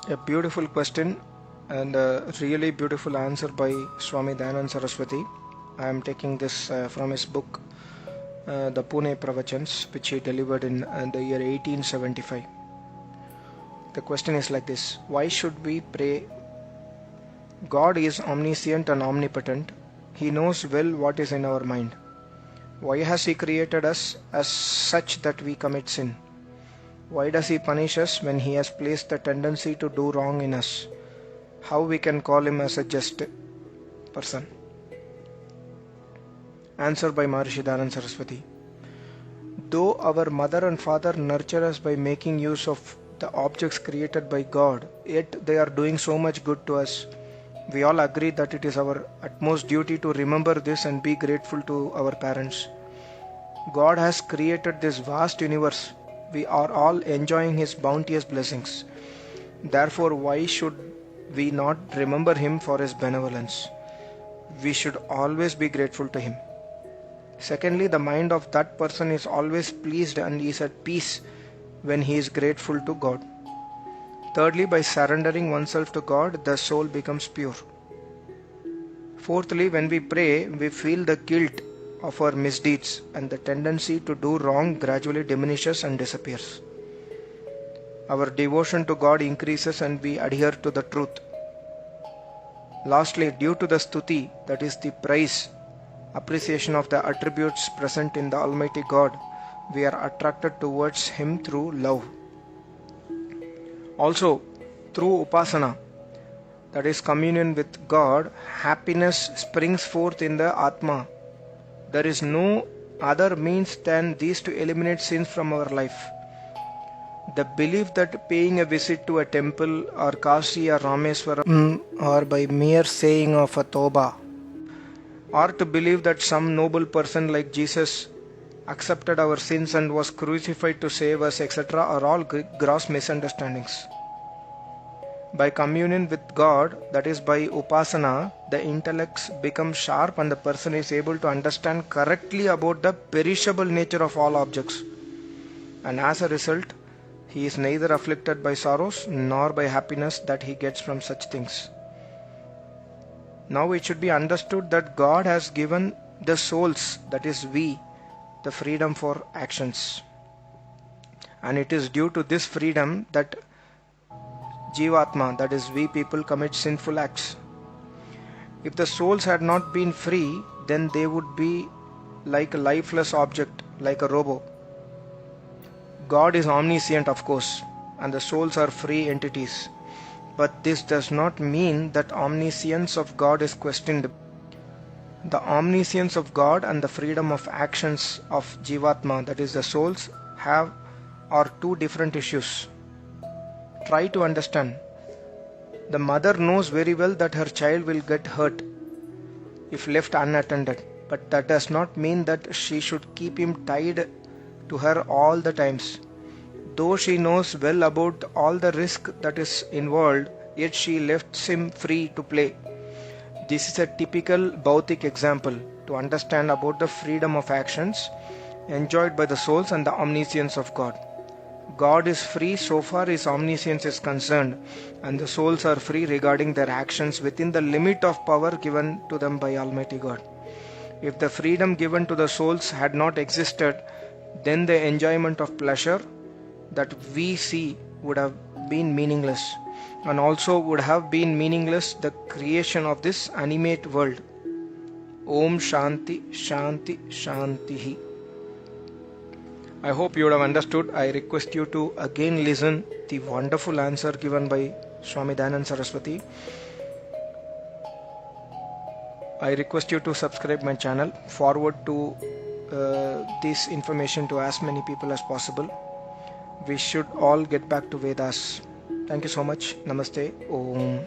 A beautiful question and a really beautiful answer by Swami Dayananda Saraswati. I am taking this from his book, The Pune Pravachans, which he delivered in the year 1875. The question is like this: why should we pray? God is omniscient and omnipotent. He knows well what is in our mind. Why has He created us as such that we commit sin? Why does He punish us when He has placed the tendency to do wrong in us? How we can call Him as a just person? Answer by Maharishi Dayananda Saraswati. Though our mother and father nurture us by making use of the objects created by God, yet they are doing so much good to us. We all agree that it is our utmost duty to remember this and be grateful to our parents. God has created this vast universe. We are all enjoying His bounteous blessings. Therefore, why should we not remember Him for His benevolence? We should always be grateful to Him. Secondly, the mind of that person is always pleased and is at peace when he is grateful to God. Thirdly, by surrendering oneself to God, the soul becomes pure. Fourthly, when we pray, we feel the guilt of our misdeeds and the tendency to do wrong gradually diminishes and disappears. Our devotion to God increases and we adhere to the truth. Lastly, due to the stuti, that is the praise, appreciation of the attributes present in the Almighty God, we are attracted towards Him through love. Also, through upasana, that is communion with God, happiness springs forth in the Atma. There is no other means than these to eliminate sins from our life. The belief that paying a visit to a temple or Kashi or Rameswaram or by mere saying of a Toba, or to believe that some noble person like Jesus accepted our sins and was crucified to save us, etc., are all gross misunderstandings. By communion with God, that is by upasana, the intellects become sharp and the person is able to understand correctly about the perishable nature of all objects. And as a result, he is neither afflicted by sorrows nor by happiness that he gets from such things. Now it should be understood that God has given the souls, that is we, the freedom for actions. And it is due to this freedom that Jivatma, that is we people, commit sinful acts. If the souls had not been free, then they would be like a lifeless object, like a robot. God is omniscient, of course, and the souls are free entities. But this does not mean that omniscience of God is questioned. The omniscience of God and the freedom of actions of Jivatma, that is the souls, are two different issues. Try to understand. The mother knows very well that her child will get hurt if left unattended, but that does not mean that she should keep him tied to her all the times. Though she knows well about all the risk that is involved, yet she lets him free to play. This is a typical Bhautik example to understand about the freedom of actions enjoyed by the souls and the omniscience of God. God is free so far His omniscience is concerned, and the souls are free regarding their actions within the limit of power given to them by Almighty God. If the freedom given to the souls had not existed, then the enjoyment of pleasure that we see would have been meaningless, and also would have been meaningless the creation of this animate world. Om Shanti Shanti Shantihi. I hope you would have understood. I request you to again listen the wonderful answer given by Swami Dayananda Saraswati. I request you to subscribe my channel, forward to this information to as many people as possible. We should all get back to Vedas. Thank you so much. Namaste. Om.